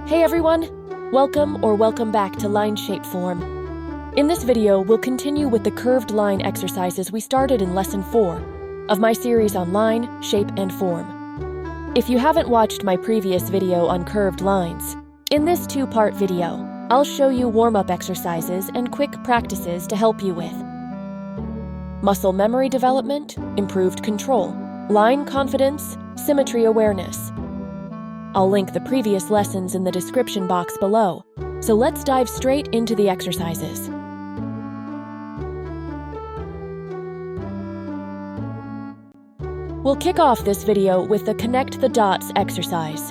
Hey everyone! Welcome back to Line Shape Form. In this video, we'll continue with the curved line exercises we started in Lesson 4 of my series on line, shape, and form. If you haven't watched my previous video on curved lines, in this two-part video, I'll show you warm-up exercises and quick practices to help you with muscle memory development, improved control, line confidence, symmetry awareness. I'll link the previous lessons in the description box below, so let's dive straight into the exercises. We'll kick off this video with the Connect the Dots exercise.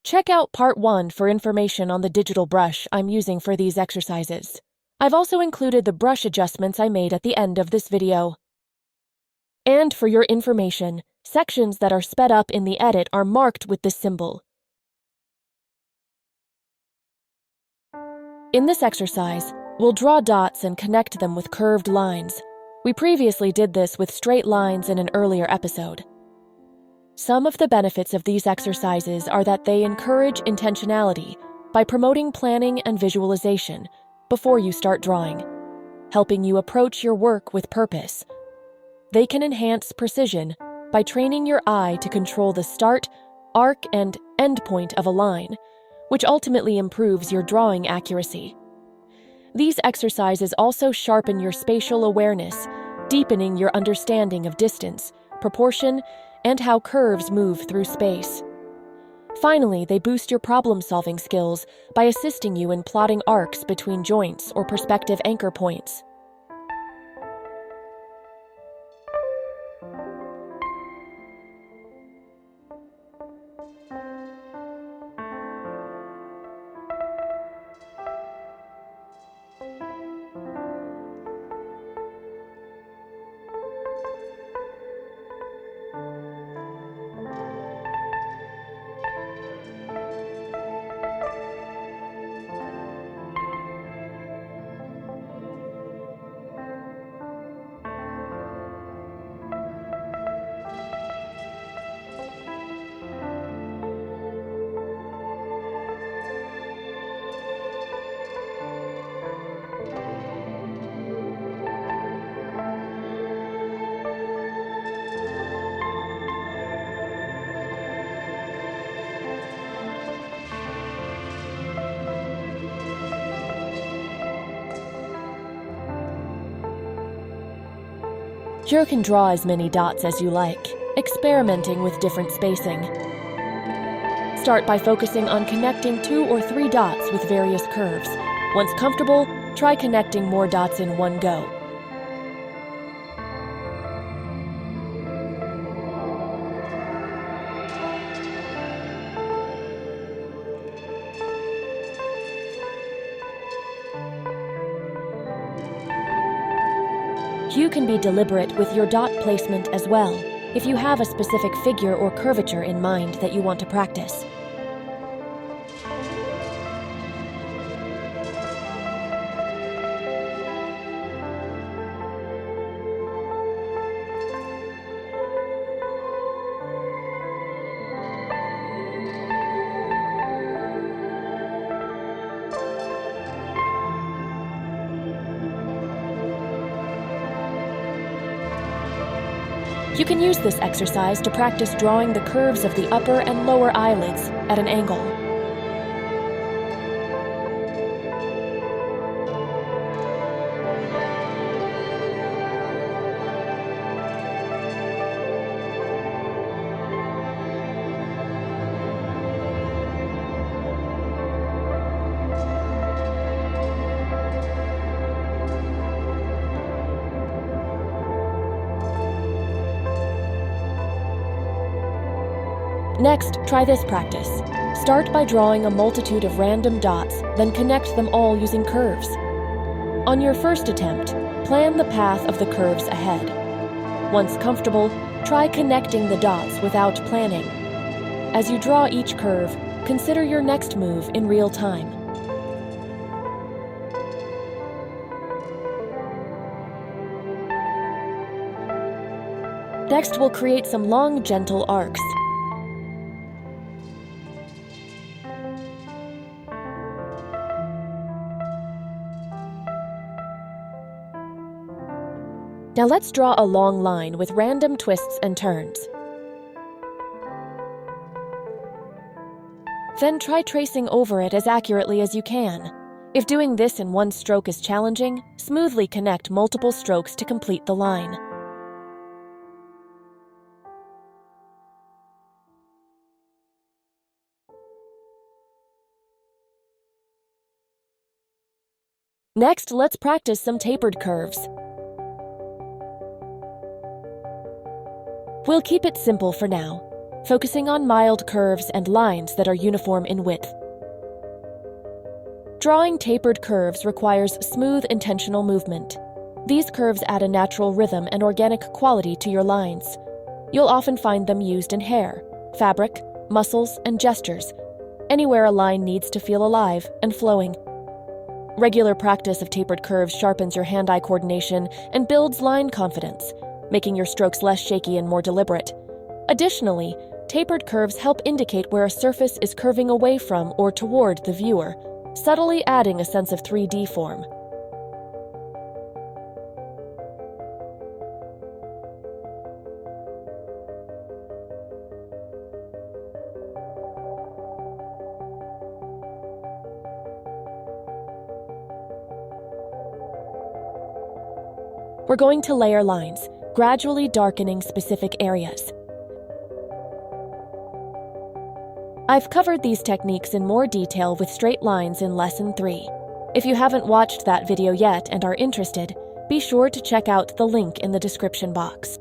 Check out Part 1 for information on the digital brush I'm using for these exercises. I've also included the brush adjustments I made at the end of this video. And for your information, sections that are sped up in the edit are marked with this symbol. In this exercise, we'll draw dots and connect them with curved lines. We previously did this with straight lines in an earlier episode. Some of the benefits of these exercises are that they encourage intentionality by promoting planning and visualization before you start drawing, helping you approach your work with purpose. They can enhance precision by training your eye to control the start, arc, and end point of a line, which ultimately improves your drawing accuracy. These exercises also sharpen your spatial awareness, deepening your understanding of distance, proportion, and how curves move through space. Finally, they boost your problem-solving skills by assisting you in plotting arcs between joints or perspective anchor points. You can draw as many dots as you like, experimenting with different spacing. Start by focusing on connecting 2 or 3 dots with various curves. Once comfortable, try connecting more dots in one go. You can be deliberate with your dot placement as well, if you have a specific figure or curvature in mind that you want to practice. You can use this exercise to practice drawing the curves of the upper and lower eyelids at an angle. Next, try this practice. Start by drawing a multitude of random dots, then connect them all using curves. On your first attempt, plan the path of the curves ahead. Once comfortable, try connecting the dots without planning. As you draw each curve, consider your next move in real time. Next, we'll create some long, gentle arcs. Now let's draw a long line with random twists and turns. Then try tracing over it as accurately as you can. If doing this in one stroke is challenging, smoothly connect multiple strokes to complete the line. Next, let's practice some tapered curves. We'll keep it simple for now, focusing on mild curves and lines that are uniform in width. Drawing tapered curves requires smooth, intentional movement. These curves add a natural rhythm and organic quality to your lines. You'll often find them used in hair, fabric, muscles, and gestures, anywhere a line needs to feel alive and flowing. Regular practice of tapered curves sharpens your hand-eye coordination and builds line confidence, making your strokes less shaky and more deliberate. Additionally, tapered curves help indicate where a surface is curving away from or toward the viewer, subtly adding a sense of 3D form. We're going to layer lines, gradually darkening specific areas. I've covered these techniques in more detail with straight lines in Lesson 3. If you haven't watched that video yet and are interested, be sure to check out the link in the description box.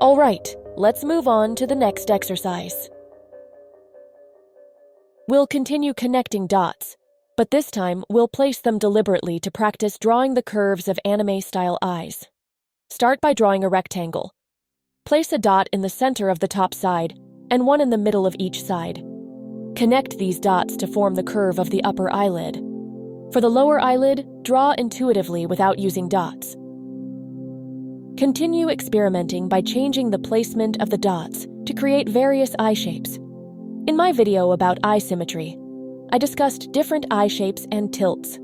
All right, let's move on to the next exercise. We'll continue connecting dots, but this time we'll place them deliberately to practice drawing the curves of anime-style eyes. Start by drawing a rectangle. Place a dot in the center of the top side and one in the middle of each side. Connect these dots to form the curve of the upper eyelid. For the lower eyelid, draw intuitively without using dots. Continue experimenting by changing the placement of the dots to create various eye shapes. In my video about eye symmetry, I discussed different eye shapes and tilts.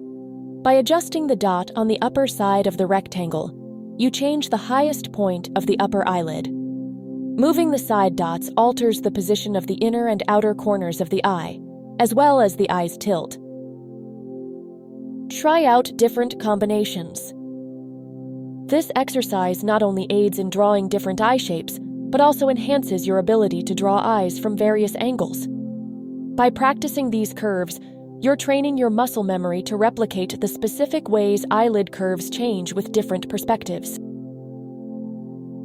By adjusting the dot on the upper side of the rectangle, you change the highest point of the upper eyelid. Moving the side dots alters the position of the inner and outer corners of the eye, as well as the eye's tilt. Try out different combinations. This exercise not only aids in drawing different eye shapes, but also enhances your ability to draw eyes from various angles. By practicing these curves, you're training your muscle memory to replicate the specific ways eyelid curves change with different perspectives.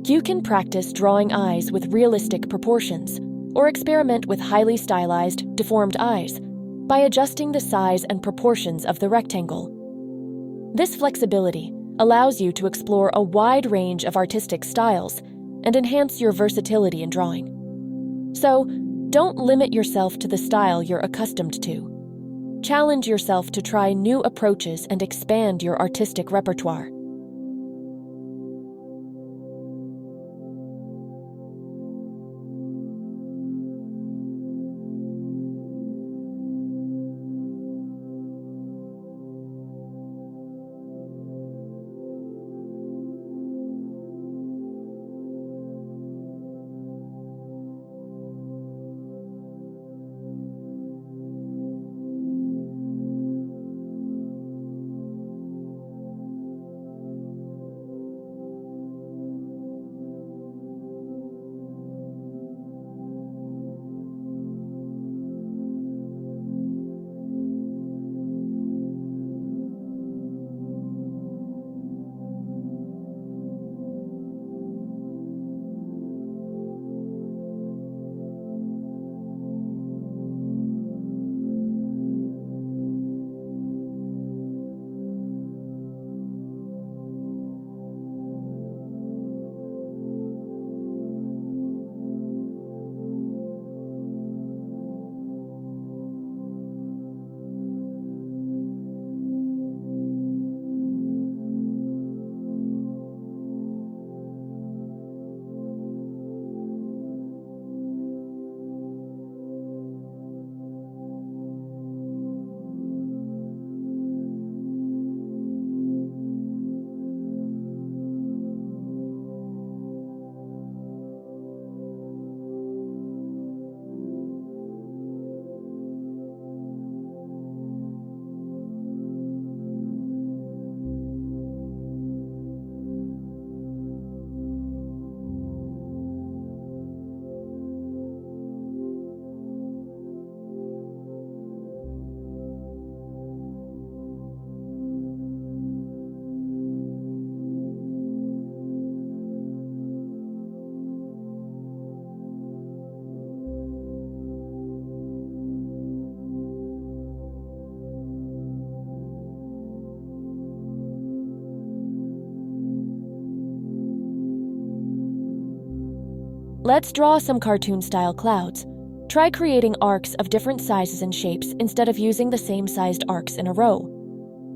You can practice drawing eyes with realistic proportions, or experiment with highly stylized, deformed eyes by adjusting the size and proportions of the rectangle. This flexibility allows you to explore a wide range of artistic styles and enhance your versatility in drawing. So, don't limit yourself to the style you're accustomed to. Challenge yourself to try new approaches and expand your artistic repertoire. Let's draw some cartoon-style clouds. Try creating arcs of different sizes and shapes instead of using the same sized arcs in a row.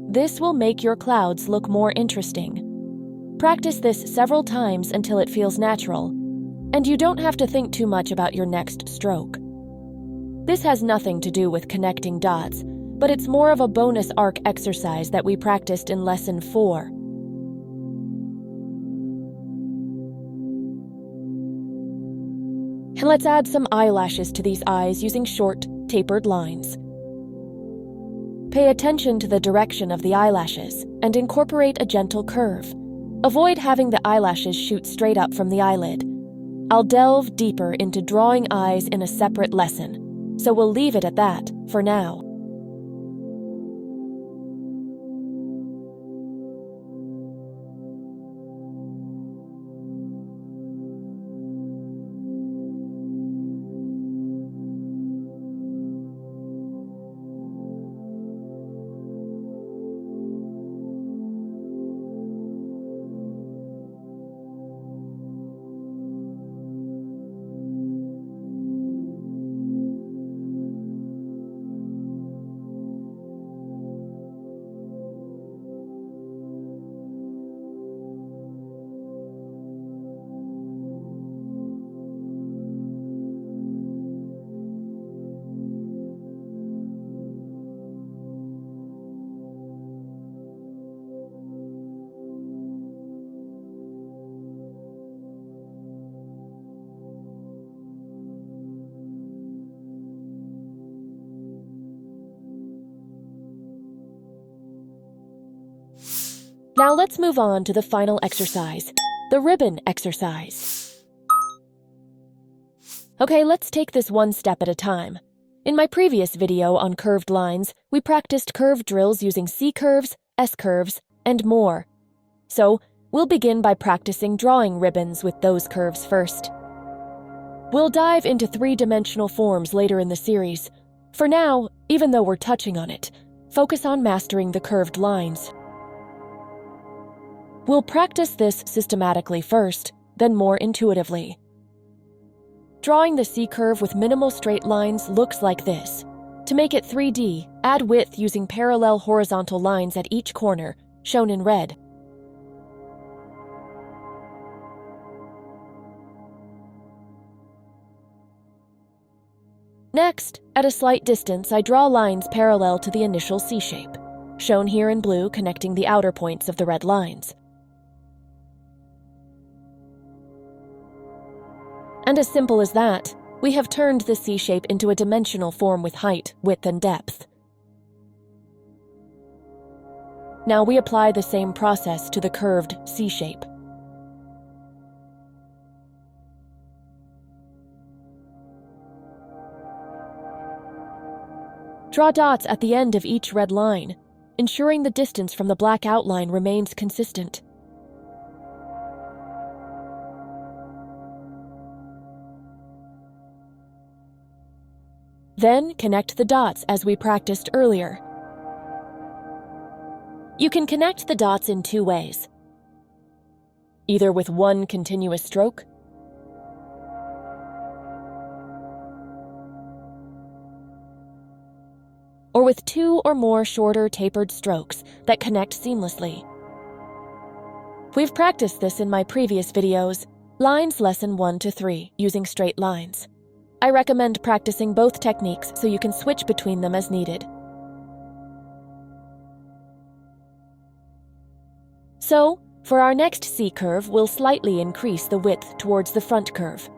This will make your clouds look more interesting. Practice this several times until it feels natural, and you don't have to think too much about your next stroke. This has nothing to do with connecting dots, but it's more of a bonus arc exercise that we practiced in Lesson 4. And let's add some eyelashes to these eyes using short, tapered lines. Pay attention to the direction of the eyelashes and incorporate a gentle curve. Avoid having the eyelashes shoot straight up from the eyelid. I'll delve deeper into drawing eyes in a separate lesson, so we'll leave it at that for now. Now let's move on to the final exercise, the ribbon exercise. Okay, let's take this one step at a time. In my previous video on curved lines, we practiced curve drills using C curves, S curves, and more. So, we'll begin by practicing drawing ribbons with those curves first. We'll dive into three-dimensional forms later in the series. For now, even though we're touching on it, focus on mastering the curved lines. We'll practice this systematically first, then more intuitively. Drawing the C curve with minimal straight lines looks like this. To make it 3D, add width using parallel horizontal lines at each corner, shown in red. Next, at a slight distance, I draw lines parallel to the initial C shape, shown here in blue connecting the outer points of the red lines. And as simple as that, we have turned the C shape into a dimensional form with height, width, and depth. Now we apply the same process to the curved C shape. Draw dots at the end of each red line, ensuring the distance from the black outline remains consistent. Then connect the dots as we practiced earlier. You can connect the dots in two ways. Either with one continuous stroke, or with two or more shorter tapered strokes that connect seamlessly. We've practiced this in my previous videos, Lines Lesson 1 to 3, using straight lines. I recommend practicing both techniques so you can switch between them as needed. So, for our next C curve, we'll slightly increase the width towards the front curve.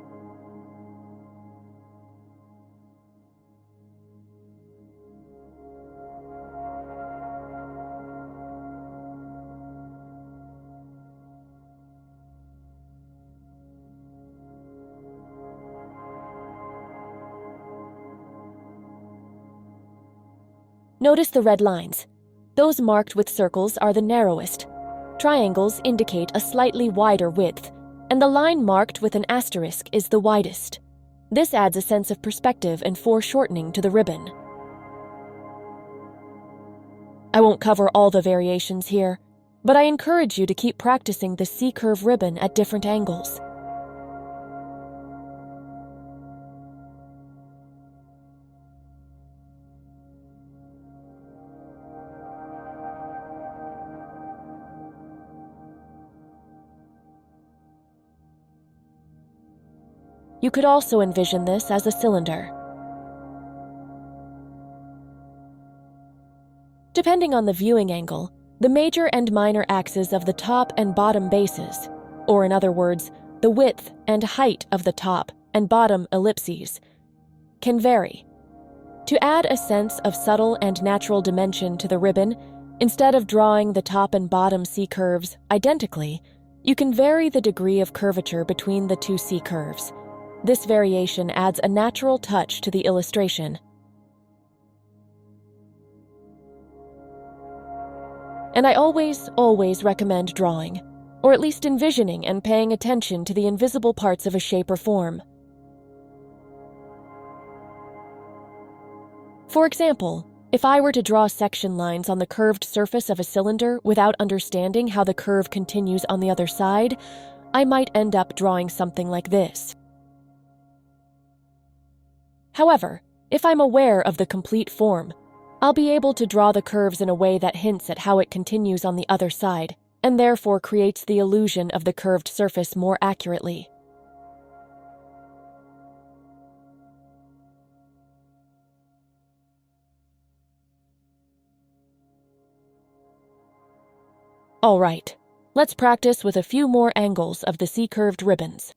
Notice the red lines. Those marked with circles are the narrowest. Triangles indicate a slightly wider width, and the line marked with an asterisk is the widest. This adds a sense of perspective and foreshortening to the ribbon. I won't cover all the variations here, but I encourage you to keep practicing the C-curve ribbon at different angles. You could also envision this as a cylinder. Depending on the viewing angle, the major and minor axes of the top and bottom bases, or in other words, the width and height of the top and bottom ellipses, can vary. To add a sense of subtle and natural dimension to the ribbon, instead of drawing the top and bottom C curves identically, you can vary the degree of curvature between the two C curves. This variation adds a natural touch to the illustration. And I always recommend drawing, or at least envisioning and paying attention to the invisible parts of a shape or form. For example, if I were to draw section lines on the curved surface of a cylinder without understanding how the curve continues on the other side, I might end up drawing something like this. However, if I'm aware of the complete form, I'll be able to draw the curves in a way that hints at how it continues on the other side, and therefore creates the illusion of the curved surface more accurately. All right, let's practice with a few more angles of the C-curved ribbons.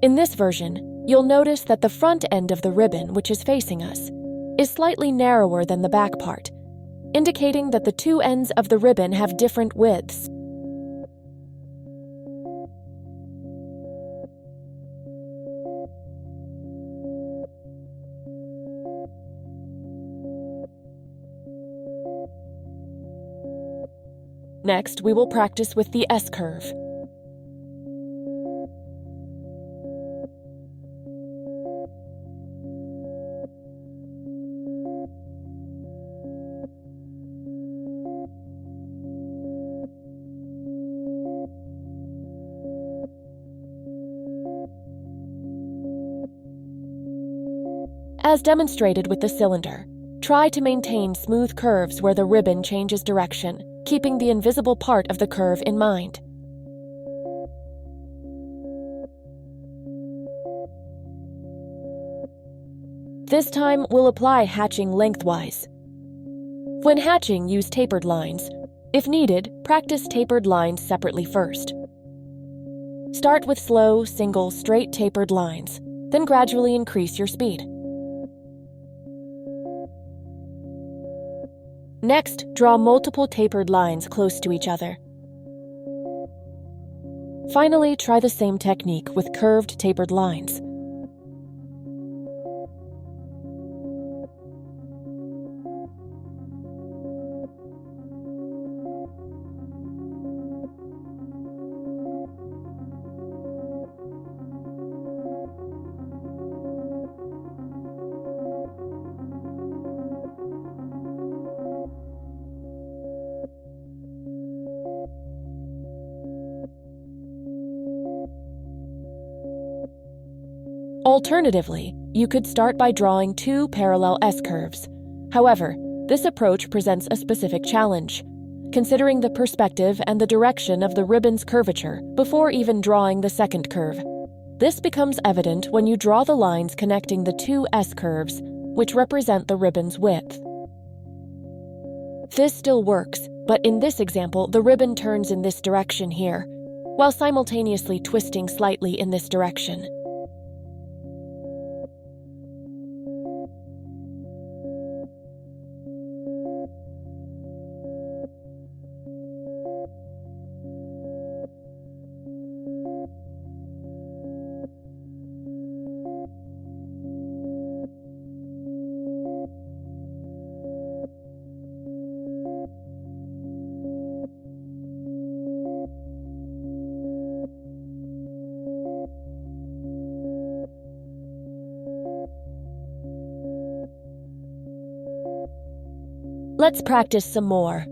In this version, you'll notice that the front end of the ribbon, which is facing us, is slightly narrower than the back part, indicating that the two ends of the ribbon have different widths. Next, we will practice with the S-curve. As demonstrated with the cylinder, try to maintain smooth curves where the ribbon changes direction, keeping the invisible part of the curve in mind. This time, we'll apply hatching lengthwise. When hatching, use tapered lines. If needed, practice tapered lines separately first. Start with slow, single, straight tapered lines, then gradually increase your speed. Next, draw multiple tapered lines close to each other. Finally, try the same technique with curved tapered lines. Alternatively, you could start by drawing two parallel S-curves. However, this approach presents a specific challenge, considering the perspective and the direction of the ribbon's curvature before even drawing the second curve. This becomes evident when you draw the lines connecting the two S-curves, which represent the ribbon's width. This still works, but in this example, the ribbon turns in this direction here, while simultaneously twisting slightly in this direction. Let's practice some more.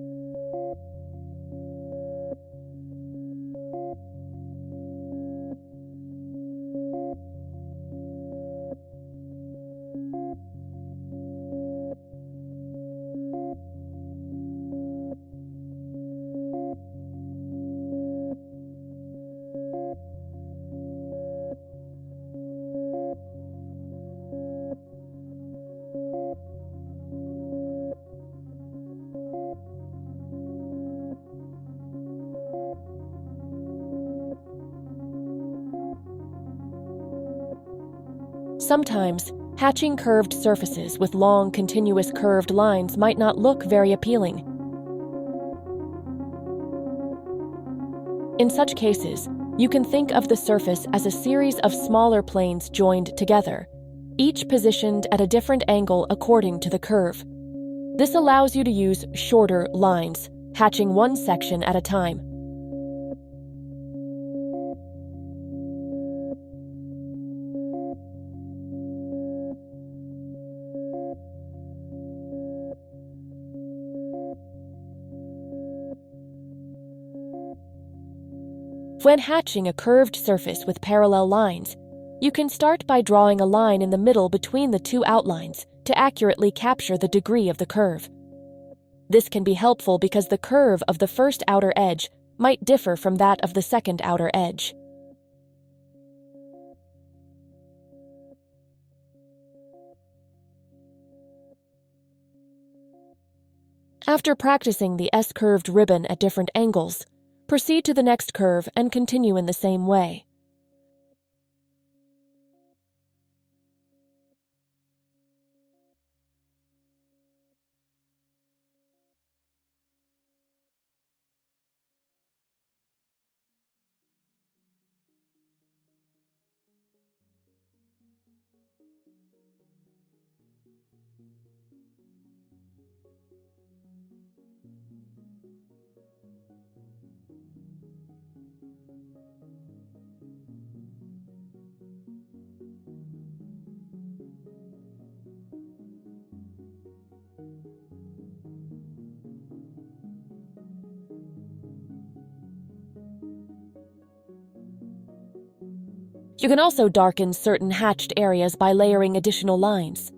Sometimes, hatching curved surfaces with long, continuous curved lines might not look very appealing. In such cases, you can think of the surface as a series of smaller planes joined together, each positioned at a different angle according to the curve. This allows you to use shorter lines, hatching one section at a time. When hatching a curved surface with parallel lines, you can start by drawing a line in the middle between the two outlines to accurately capture the degree of the curve. This can be helpful because the curve of the first outer edge might differ from that of the second outer edge. After practicing the S-curved ribbon at different angles, proceed to the next curve and continue in the same way. You can also darken certain hatched areas by layering additional lines.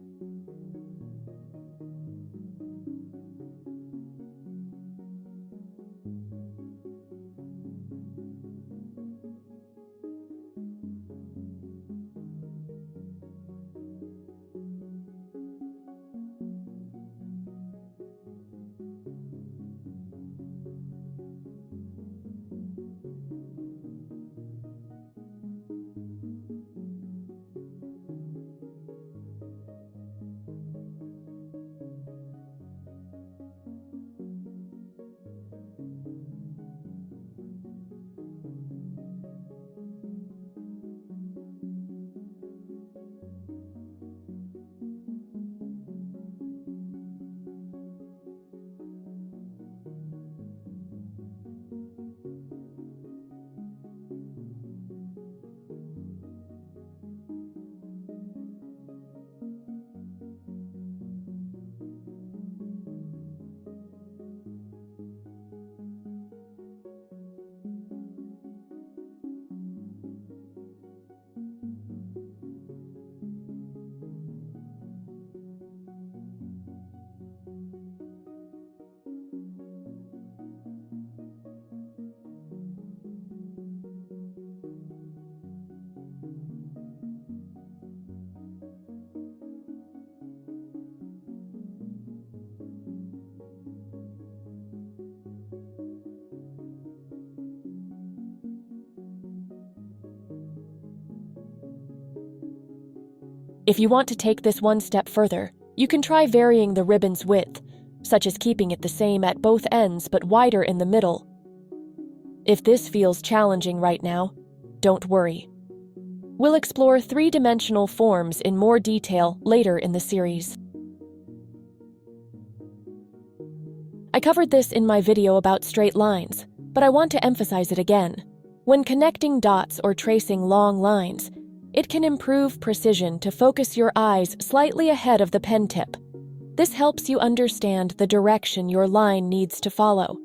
If you want to take this one step further, you can try varying the ribbon's width, such as keeping it the same at both ends but wider in the middle. If this feels challenging right now, don't worry. We'll explore three-dimensional forms in more detail later in the series. I covered this in my video about straight lines, but I want to emphasize it again. When connecting dots or tracing long lines, it can improve precision to focus your eyes slightly ahead of the pen tip. This helps you understand the direction your line needs to follow.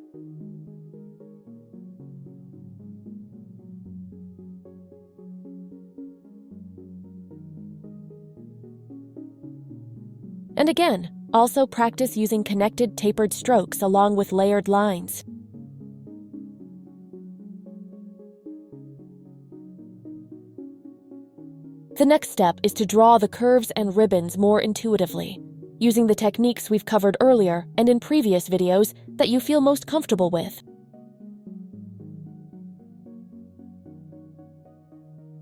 And again, also practice using connected tapered strokes along with layered lines. The next step is to draw the curves and ribbons more intuitively, using the techniques we've covered earlier and in previous videos that you feel most comfortable with.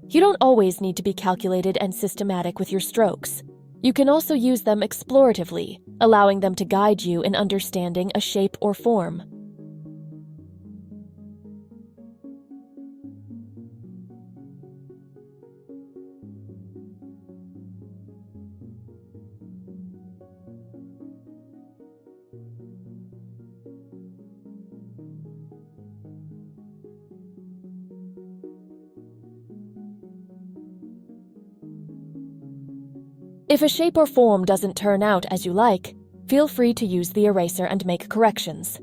You don't always need to be calculated and systematic with your strokes. You can also use them exploratively, allowing them to guide you in understanding a shape or form. If a shape or form doesn't turn out as you like, feel free to use the eraser and make corrections.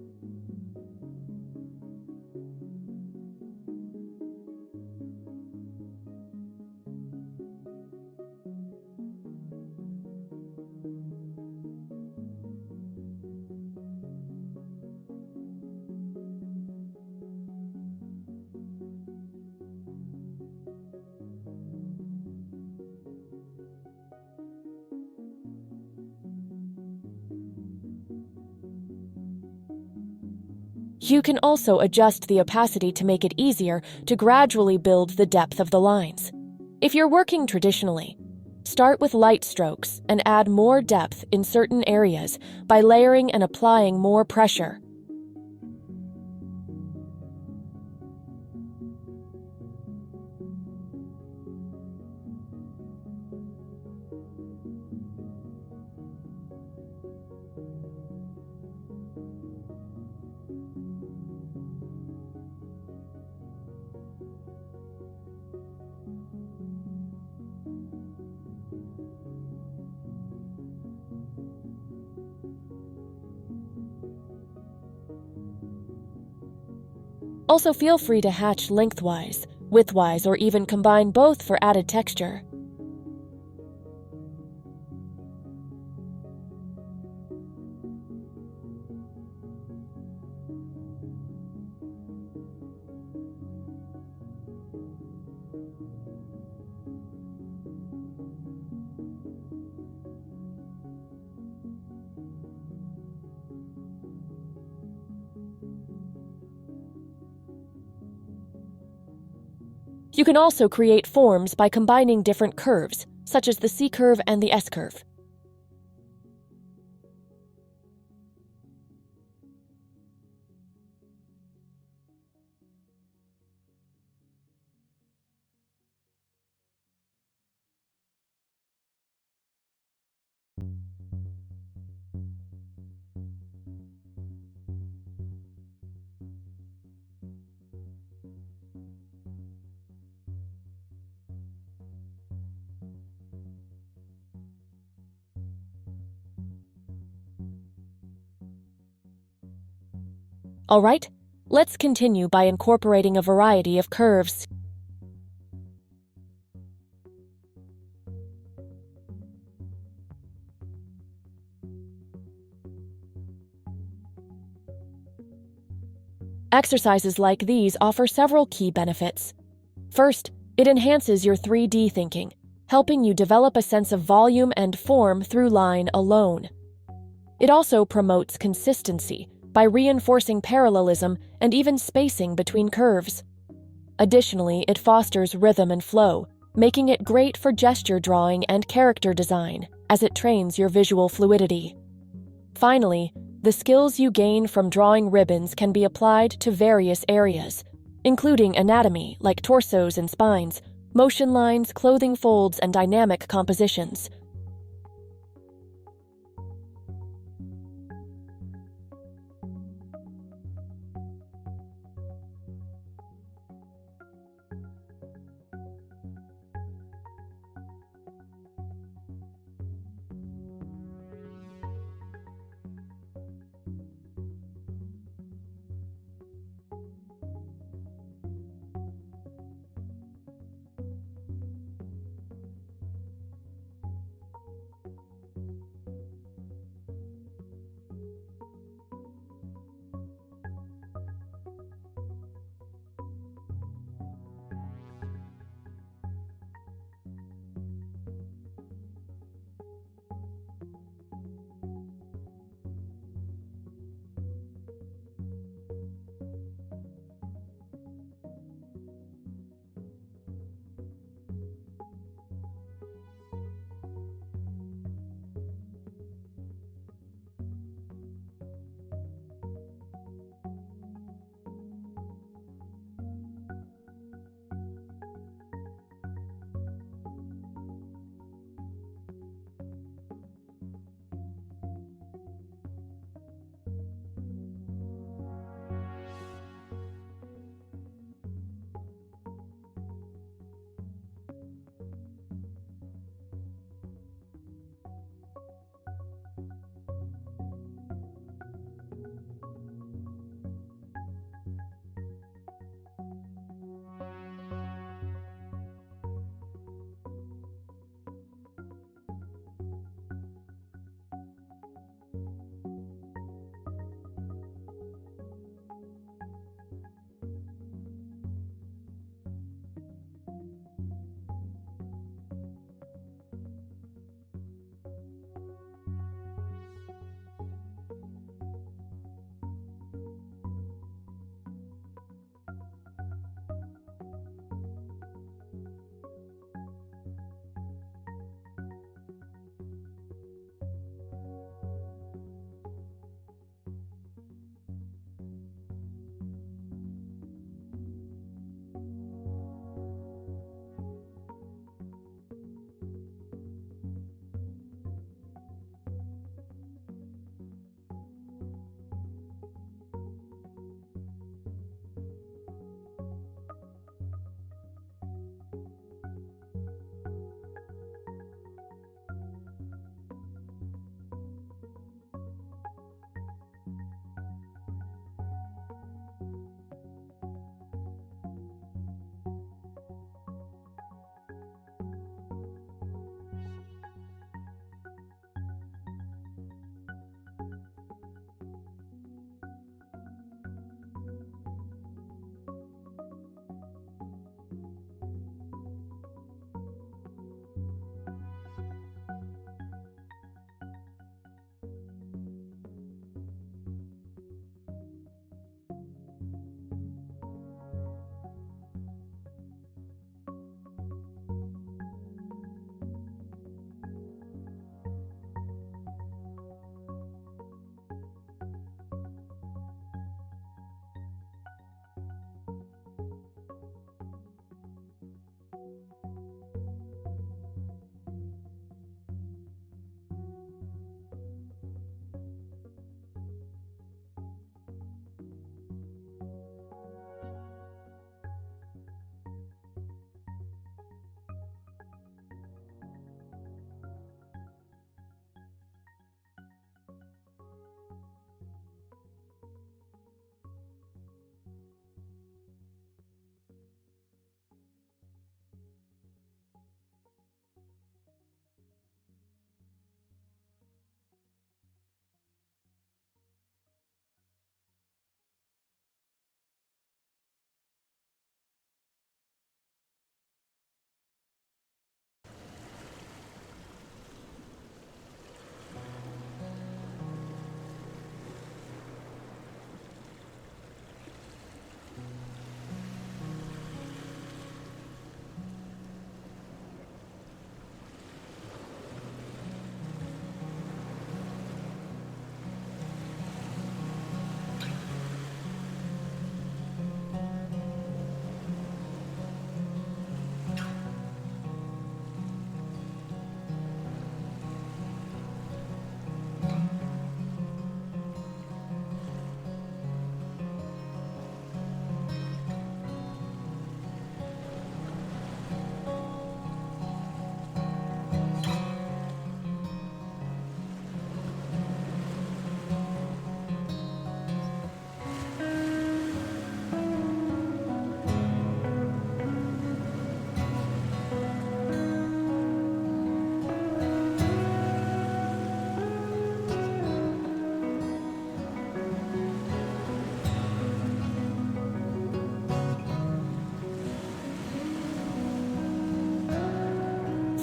You can also adjust the opacity to make it easier to gradually build the depth of the lines. If you're working traditionally, start with light strokes and add more depth in certain areas by layering and applying more pressure. Also, feel free to hatch lengthwise, widthwise, or even combine both for added texture. You can also create forms by combining different curves, such as the C curve and the S curve. All right, let's continue by incorporating a variety of curves. Exercises like these offer several key benefits. First, it enhances your 3D thinking, helping you develop a sense of volume and form through line alone. It also promotes consistency by reinforcing parallelism and even spacing between curves. Additionally, it fosters rhythm and flow, making it great for gesture drawing and character design, as it trains your visual fluidity. Finally, the skills you gain from drawing ribbons can be applied to various areas, including anatomy like torsos and spines, motion lines, clothing folds, and dynamic compositions.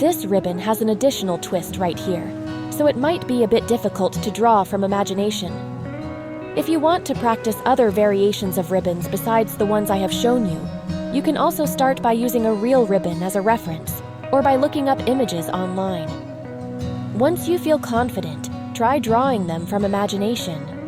This ribbon has an additional twist right here, so it might be a bit difficult to draw from imagination. If you want to practice other variations of ribbons besides the ones I have shown you, you can also start by using a real ribbon as a reference, or by looking up images online. Once you feel confident, try drawing them from imagination.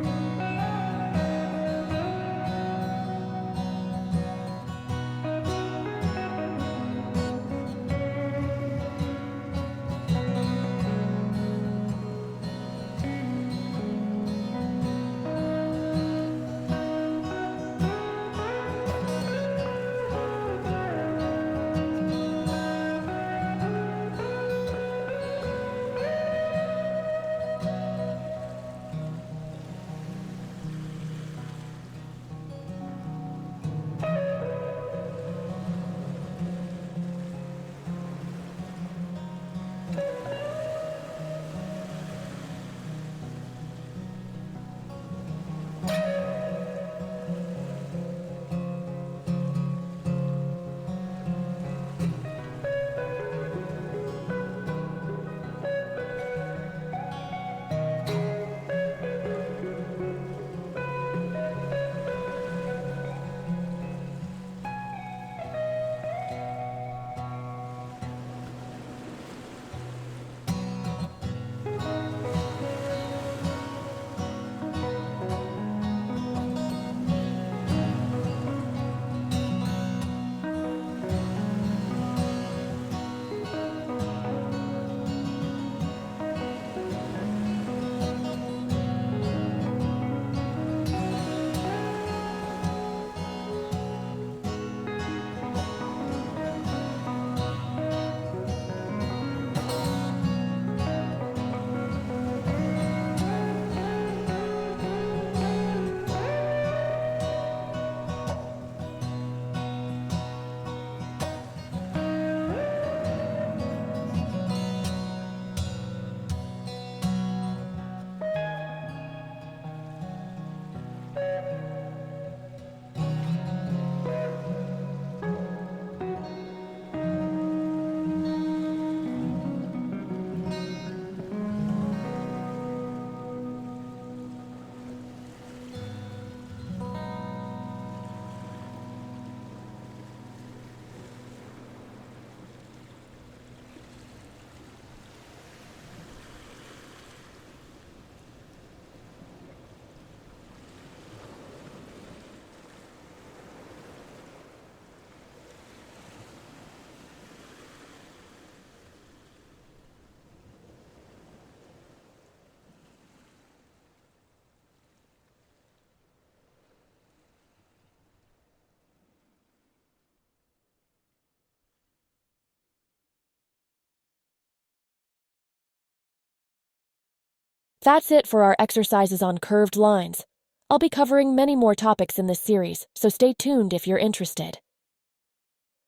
That's it for our exercises on curved lines. I'll be covering many more topics in this series, so stay tuned if you're interested.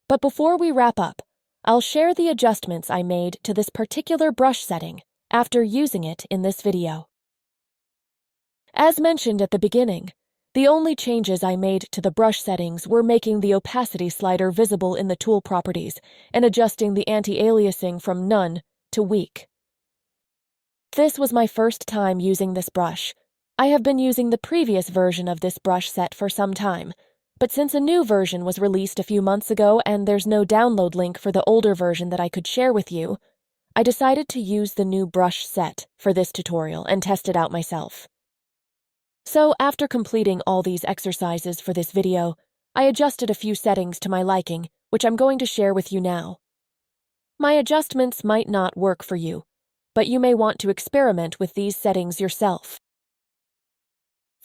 But before we wrap up, I'll share the adjustments I made to this particular brush setting after using it in this video. As mentioned at the beginning, the only changes I made to the brush settings were making the opacity slider visible in the tool properties and adjusting the anti-aliasing from none to weak. This was my first time using this brush. I have been using the previous version of this brush set for some time, but since a new version was released a few months ago and there's no download link for the older version that I could share with you, I decided to use the new brush set for this tutorial and test it out myself. So after completing all these exercises for this video, I adjusted a few settings to my liking, which I'm going to share with you now. My adjustments might not work for you, but you may want to experiment with these settings yourself.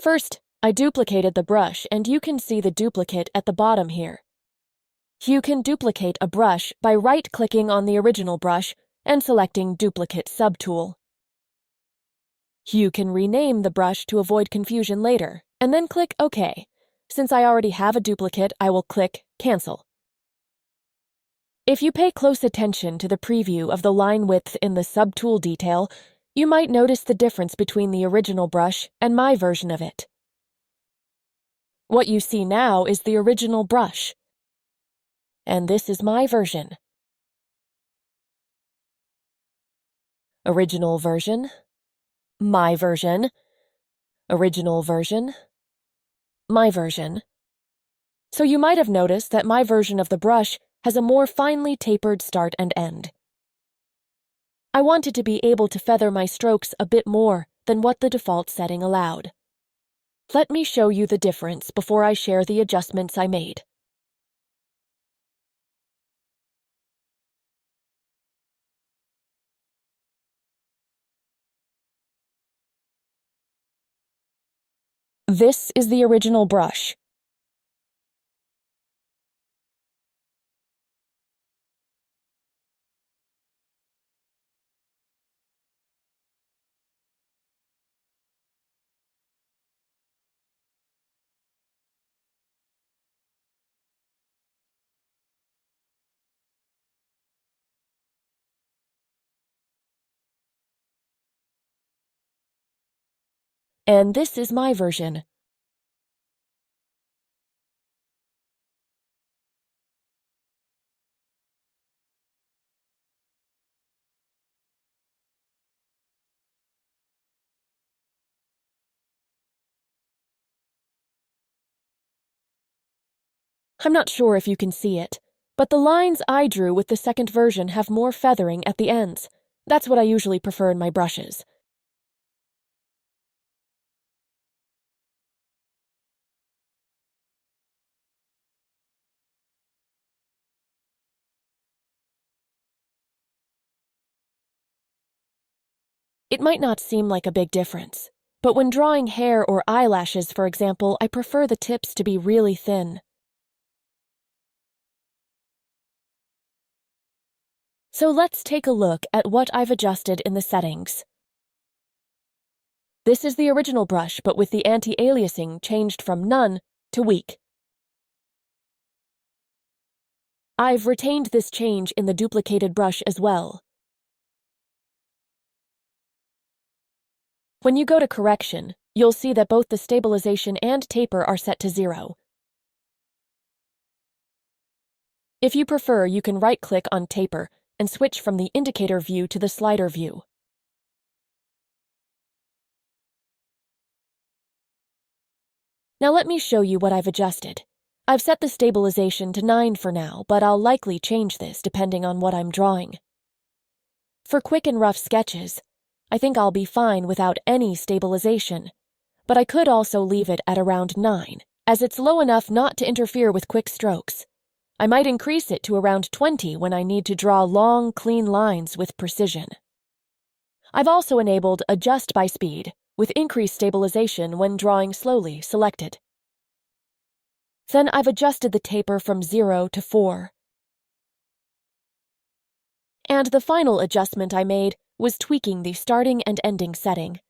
First, I duplicated the brush, and you can see the duplicate at the bottom here. You can duplicate a brush by right-clicking on the original brush and selecting Duplicate Subtool. You can rename the brush to avoid confusion later, and then click OK. Since I already have a duplicate, I will click Cancel. If you pay close attention to the preview of the line width in the subtool detail, you might notice the difference between the original brush and my version of it. What you see now is the original brush, and this is my version. Original version, my version, original version, my version. So you might have noticed that my version of the brush has a more finely tapered start and end. I wanted to be able to feather my strokes a bit more than what the default setting allowed. Let me show you the difference before I share the adjustments I made. This is the original brush. And this is my version. I'm not sure if you can see it, but the lines I drew with the second version have more feathering at the ends. That's what I usually prefer in my brushes. It might not seem like a big difference, but when drawing hair or eyelashes, for example, I prefer the tips to be really thin. So let's take a look at what I've adjusted in the settings. This is the original brush, but with the anti-aliasing changed from none to weak. I've retained this change in the duplicated brush as well. When you go to correction, you'll see that both the stabilization and taper are set to 0. If you prefer, you can right-click on taper and switch from the indicator view to the slider view. Now let me show you what I've adjusted. I've set the stabilization to 9 for now, but I'll likely change this depending on what I'm drawing. For quick and rough sketches, I think I'll be fine without any stabilization, but I could also leave it at around 9, as it's low enough not to interfere with quick strokes. I might increase it to around 20 when I need to draw long, clean lines with precision. I've also enabled Adjust by Speed, with increased stabilization when drawing slowly selected. Then I've adjusted the taper from 0 to 4. And the final adjustment I made was tweaking the starting and ending setting.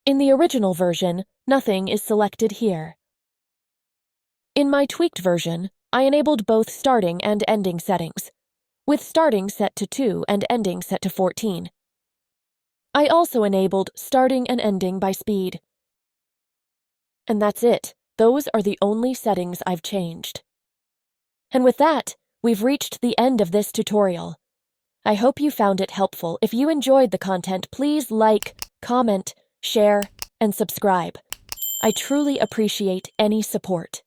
In the original version, nothing is selected here. In my tweaked version, I enabled both starting and ending settings, with starting set to 2 and ending set to 14. I also enabled starting and ending by speed. And that's it. Those are the only settings I've changed. And with that, we've reached the end of this tutorial. I hope you found it helpful. If you enjoyed the content, please like, comment, share, and subscribe. I truly appreciate any support.